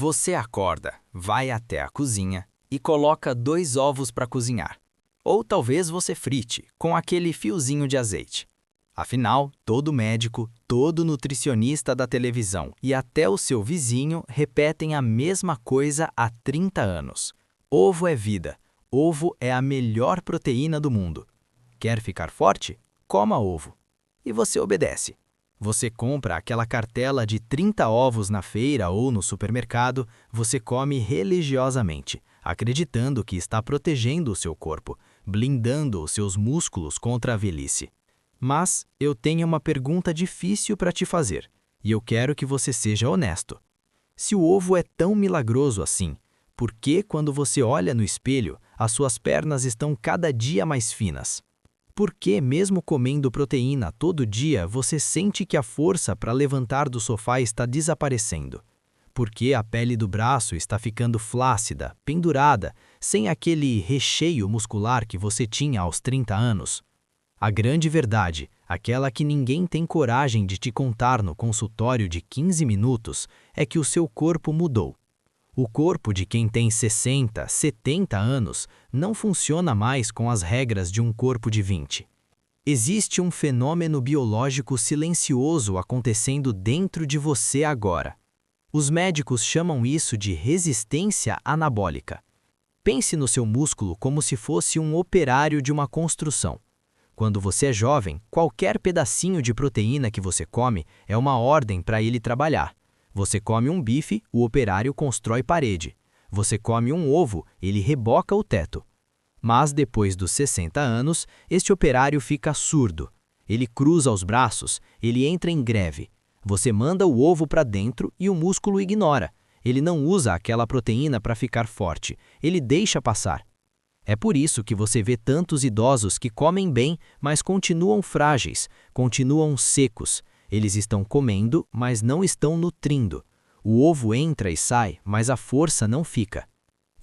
Você acorda, vai até a cozinha e coloca 2 ovos para cozinhar. Ou talvez você frite com aquele fiozinho de azeite. Afinal, todo médico, todo nutricionista da televisão e até o seu vizinho repetem a mesma coisa há 30 anos. Ovo é vida. Ovo é a melhor proteína do mundo. Quer ficar forte? Coma ovo. E você obedece. Você compra aquela cartela de 30 ovos na feira ou no supermercado, você come religiosamente, acreditando que está protegendo o seu corpo, blindando os seus músculos contra a velhice. Mas eu tenho uma pergunta difícil para te fazer, e eu quero que você seja honesto. Se o ovo é tão milagroso assim, por que quando você olha no espelho, as suas pernas estão cada dia mais finas? Por que, mesmo comendo proteína todo dia, você sente que a força para levantar do sofá está desaparecendo? Por que a pele do braço está ficando flácida, pendurada, sem aquele recheio muscular que você tinha aos 30 anos? A grande verdade, aquela que ninguém tem coragem de te contar no consultório de 15 minutos, é que o seu corpo mudou. O corpo de quem tem 60, 70 anos não funciona mais com as regras de um corpo de 20. Existe um fenômeno biológico silencioso acontecendo dentro de você agora. Os médicos chamam isso de resistência anabólica. Pense no seu músculo como se fosse um operário de uma construção. Quando você é jovem, qualquer pedacinho de proteína que você come é uma ordem para ele trabalhar. Você come um bife, o operário constrói parede. Você come um ovo, ele reboca o teto. Mas depois dos 60 anos, este operário fica surdo. Ele cruza os braços, ele entra em greve. Você manda o ovo para dentro e o músculo ignora. Ele não usa aquela proteína para ficar forte, ele deixa passar. É por isso que você vê tantos idosos que comem bem, mas continuam frágeis, continuam secos. Eles estão comendo, mas não estão nutrindo. O ovo entra e sai, mas a força não fica.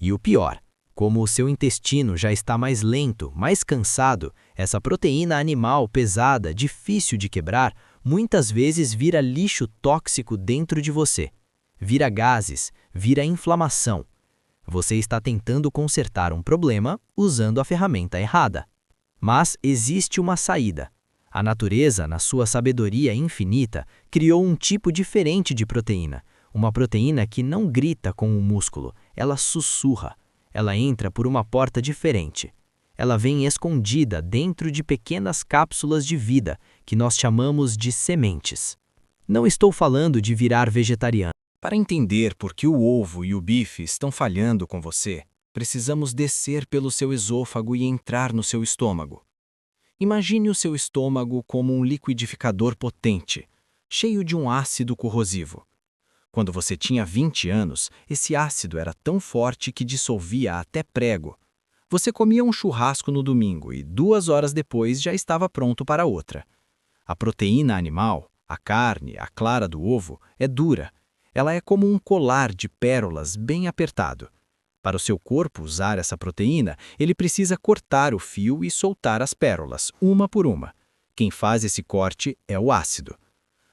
E o pior, como o seu intestino já está mais lento, mais cansado, essa proteína animal pesada, difícil de quebrar, muitas vezes vira lixo tóxico dentro de você. Vira gases, vira inflamação. Você está tentando consertar um problema usando a ferramenta errada. Mas existe uma saída. A natureza, na sua sabedoria infinita, criou um tipo diferente de proteína. Uma proteína que não grita com o músculo, ela sussurra. Ela entra por uma porta diferente. Ela vem escondida dentro de pequenas cápsulas de vida, que nós chamamos de sementes. Não estou falando de virar vegetariano. Para entender por que o ovo e o bife estão falhando com você, precisamos descer pelo seu esôfago e entrar no seu estômago. Imagine o seu estômago como um liquidificador potente, cheio de um ácido corrosivo. Quando você tinha 20 anos, esse ácido era tão forte que dissolvia até prego. Você comia um churrasco no domingo e 2 horas depois já estava pronto para outra. A proteína animal, a carne, a clara do ovo, é dura. Ela é como um colar de pérolas bem apertado. Para o seu corpo usar essa proteína, ele precisa cortar o fio e soltar as pérolas, uma por uma. Quem faz esse corte é o ácido.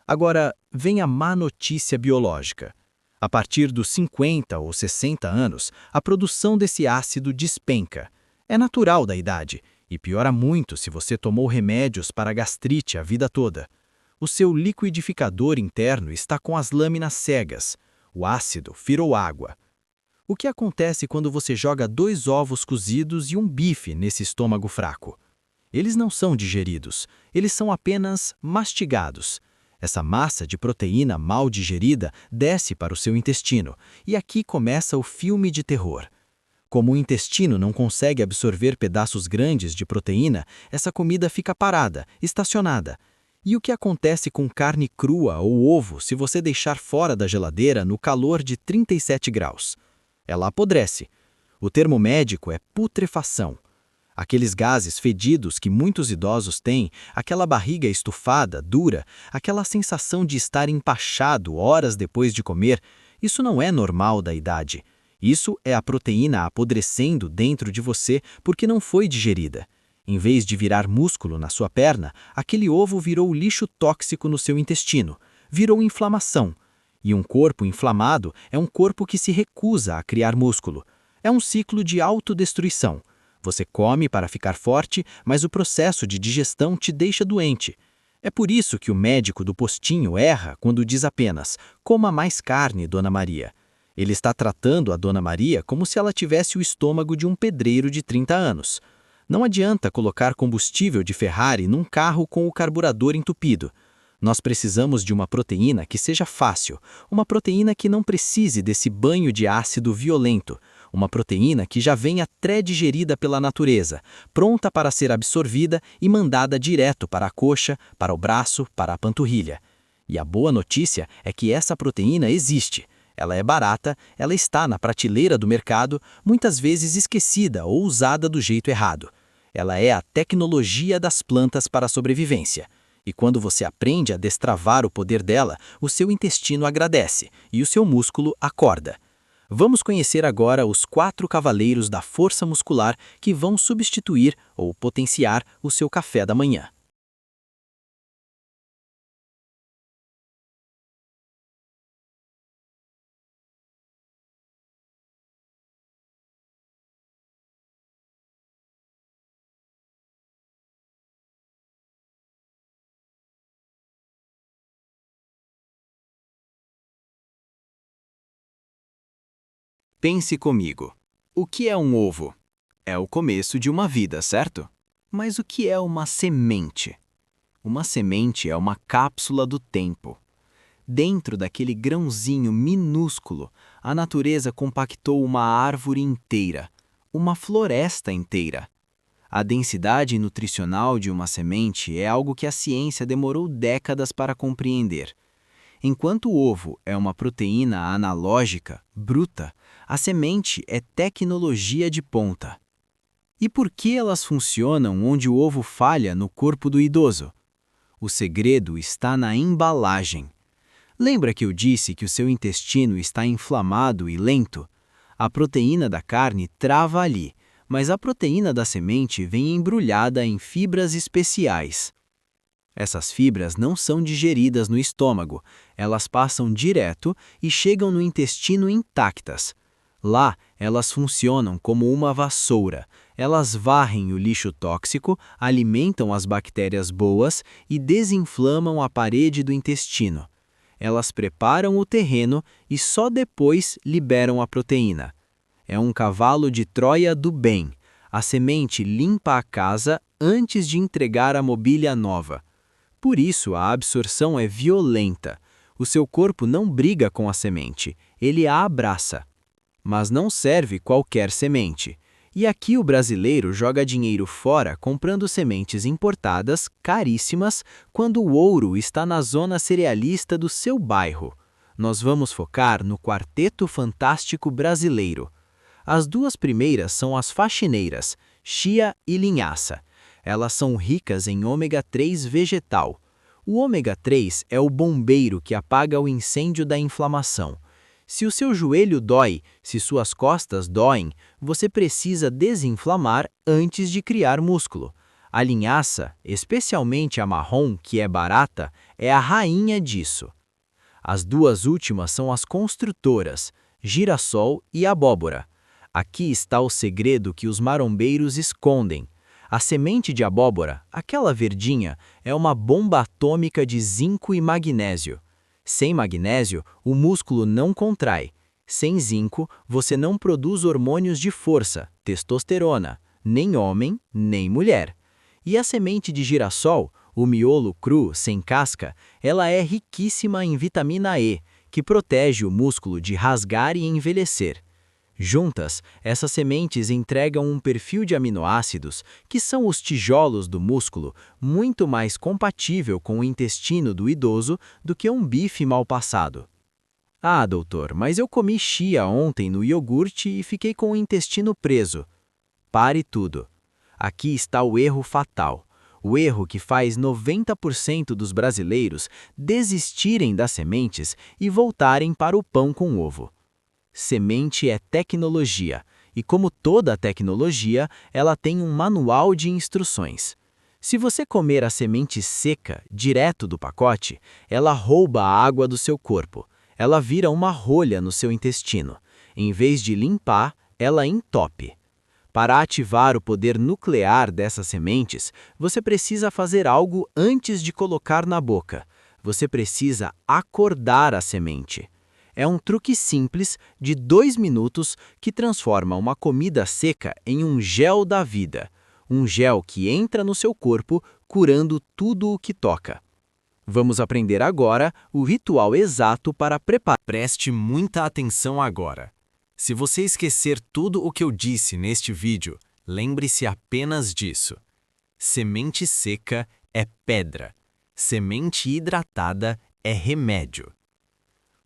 Agora, vem a má notícia biológica. A partir dos 50 ou 60 anos, a produção desse ácido despenca. É natural da idade, e piora muito se você tomou remédios para gastrite a vida toda. O seu liquidificador interno está com as lâminas cegas. O ácido virou água. O que acontece quando você joga 2 ovos cozidos e um bife nesse estômago fraco? Eles não são digeridos, eles são apenas mastigados. Essa massa de proteína mal digerida desce para o seu intestino, e aqui começa o filme de terror. Como o intestino não consegue absorver pedaços grandes de proteína, essa comida fica parada, estacionada. E o que acontece com carne crua ou ovo se você deixar fora da geladeira no calor de 37 graus? Ela apodrece. O termo médico é putrefação. Aqueles gases fedidos que muitos idosos têm, aquela barriga estufada, dura, aquela sensação de estar empachado horas depois de comer, isso não é normal da idade. Isso é a proteína apodrecendo dentro de você porque não foi digerida. Em vez de virar músculo na sua perna, aquele ovo virou lixo tóxico no seu intestino, virou inflamação. E um corpo inflamado é um corpo que se recusa a criar músculo. É um ciclo de autodestruição. Você come para ficar forte, mas o processo de digestão te deixa doente. É por isso que o médico do postinho erra quando diz apenas: coma mais carne, Dona Maria. Ele está tratando a Dona Maria como se ela tivesse o estômago de um pedreiro de 30 anos. Não adianta colocar combustível de Ferrari num carro com o carburador entupido. Nós precisamos de uma proteína que seja fácil, uma proteína que não precise desse banho de ácido violento, uma proteína que já venha pré-digerida pela natureza, pronta para ser absorvida e mandada direto para a coxa, para o braço, para a panturrilha. E a boa notícia é que essa proteína existe. Ela é barata, ela está na prateleira do mercado, muitas vezes esquecida ou usada do jeito errado. Ela é a tecnologia das plantas para a sobrevivência. E quando você aprende a destravar o poder dela, o seu intestino agradece e o seu músculo acorda. Vamos conhecer agora os 4 cavaleiros da força muscular que vão substituir ou potenciar o seu café da manhã. Pense comigo. O que é um ovo? É o começo de uma vida, certo? Mas o que é uma semente? Uma semente é uma cápsula do tempo. Dentro daquele grãozinho minúsculo, a natureza compactou uma árvore inteira, uma floresta inteira. A densidade nutricional de uma semente é algo que a ciência demorou décadas para compreender. Enquanto o ovo é uma proteína analógica, bruta, a semente é tecnologia de ponta. E por que elas funcionam onde o ovo falha no corpo do idoso? O segredo está na embalagem. Lembra que eu disse que o seu intestino está inflamado e lento? A proteína da carne trava ali, mas a proteína da semente vem embrulhada em fibras especiais. Essas fibras não são digeridas no estômago, elas passam direto e chegam no intestino intactas. Lá, elas funcionam como uma vassoura. Elas varrem o lixo tóxico, alimentam as bactérias boas e desinflamam a parede do intestino. Elas preparam o terreno e só depois liberam a proteína. É um cavalo de Troia do bem. A semente limpa a casa antes de entregar a mobília nova. Por isso, a absorção é violenta. O seu corpo não briga com a semente, ele a abraça. Mas não serve qualquer semente. E aqui o brasileiro joga dinheiro fora comprando sementes importadas, caríssimas, quando o ouro está na zona cerealista do seu bairro. Nós vamos focar no Quarteto Fantástico Brasileiro. As 2 primeiras são as faxineiras, chia e linhaça. Elas são ricas em ômega 3 vegetal. O ômega 3 é o bombeiro que apaga o incêndio da inflamação. Se o seu joelho dói, se suas costas doem, você precisa desinflamar antes de criar músculo. A linhaça, especialmente a marrom, que é barata, é a rainha disso. As 2 últimas são as construtoras, girassol e abóbora. Aqui está o segredo que os marombeiros escondem. A semente de abóbora, aquela verdinha, é uma bomba atômica de zinco e magnésio. Sem magnésio, o músculo não contrai. Sem zinco, você não produz hormônios de força, testosterona, nem homem, nem mulher. E a semente de girassol, o miolo cru, sem casca, ela é riquíssima em vitamina E, que protege o músculo de rasgar e envelhecer. Juntas, essas sementes entregam um perfil de aminoácidos, que são os tijolos do músculo, muito mais compatível com o intestino do idoso do que um bife mal passado. Ah, doutor, mas eu comi chia ontem no iogurte e fiquei com o intestino preso. Pare tudo. Aqui está o erro fatal. O erro que faz 90% dos brasileiros desistirem das sementes e voltarem para o pão com ovo. Semente é tecnologia, e como toda tecnologia, ela tem um manual de instruções. Se você comer a semente seca, direto do pacote, ela rouba a água do seu corpo. ela vira uma rolha no seu intestino. Em vez de limpar, ela entope. Para ativar o poder nuclear dessas sementes, você precisa fazer algo antes de colocar na boca. Você precisa acordar a semente. É um truque simples de 2 minutos que transforma uma comida seca em um gel da vida. Um gel que entra no seu corpo, curando tudo o que toca. Vamos aprender agora o ritual exato para preparar. Preste muita atenção agora. Se você esquecer tudo o que eu disse neste vídeo, lembre-se apenas disso. Semente seca é pedra. Semente hidratada é remédio.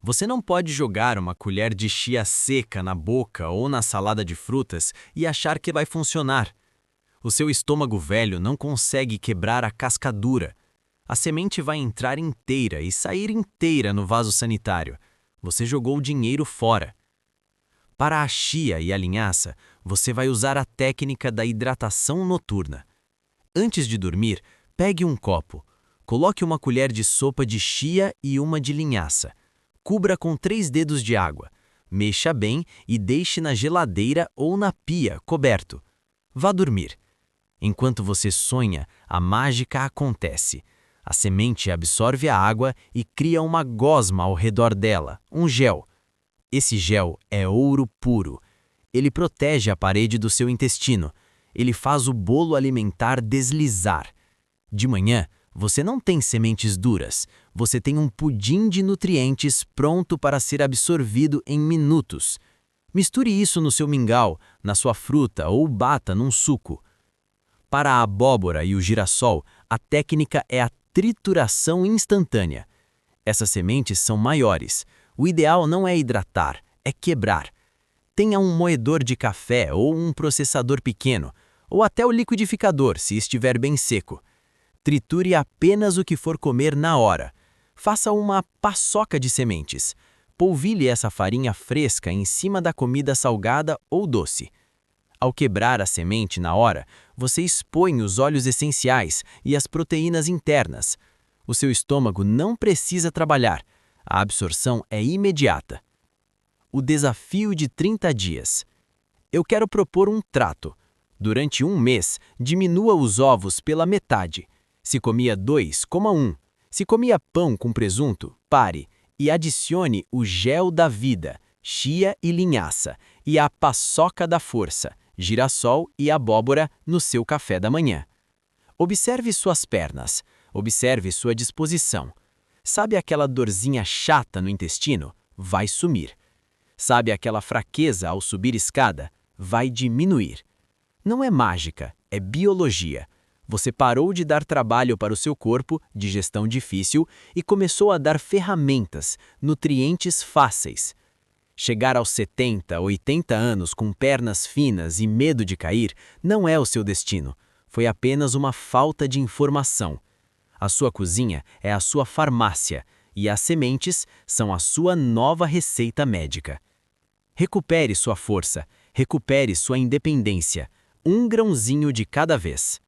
Você não pode jogar uma colher de chia seca na boca ou na salada de frutas e achar que vai funcionar. O seu estômago velho não consegue quebrar a casca dura. A semente vai entrar inteira e sair inteira no vaso sanitário. Você jogou o dinheiro fora. Para a chia e a linhaça, você vai usar a técnica da hidratação noturna. Antes de dormir, pegue um copo. Coloque uma colher de sopa de chia e uma de linhaça. Cubra com 3 dedos de água. Mexa bem e deixe na geladeira ou na pia, coberto. Vá dormir. Enquanto você sonha, a mágica acontece. A semente absorve a água e cria uma gosma ao redor dela, um gel. Esse gel é ouro puro. Ele protege a parede do seu intestino. Ele faz o bolo alimentar deslizar. De manhã, você não tem sementes duras. Você tem um pudim de nutrientes pronto para ser absorvido em minutos. Misture isso no seu mingau, na sua fruta ou bata num suco. Para a abóbora e o girassol, a técnica é a trituração instantânea. Essas sementes são maiores. O ideal não é hidratar, é quebrar. Tenha um moedor de café ou um processador pequeno, ou até o liquidificador, se estiver bem seco. Triture apenas o que for comer na hora. Faça uma paçoca de sementes. Polvilhe essa farinha fresca em cima da comida salgada ou doce. Ao quebrar a semente na hora, você expõe os óleos essenciais e as proteínas internas. O seu estômago não precisa trabalhar. A absorção é imediata. O desafio de 30 dias. Eu quero propor um trato. Durante 1 mês, diminua os ovos pela metade. Se comia 2, coma 1. Se comia pão com presunto, pare. E adicione o gel da vida, chia e linhaça, e a paçoca da força, girassol e abóbora no seu café da manhã. Observe suas pernas. Observe sua disposição. Sabe aquela dorzinha chata no intestino? Vai sumir. Sabe aquela fraqueza ao subir escada? Vai diminuir. Não é mágica, é biologia. Você parou de dar trabalho para o seu corpo, digestão difícil, e começou a dar ferramentas, nutrientes fáceis. Chegar aos 70, 80 anos com pernas finas e medo de cair não é o seu destino. Foi apenas uma falta de informação. A sua cozinha é a sua farmácia e as sementes são a sua nova receita médica. Recupere sua força, recupere sua independência, um grãozinho de cada vez.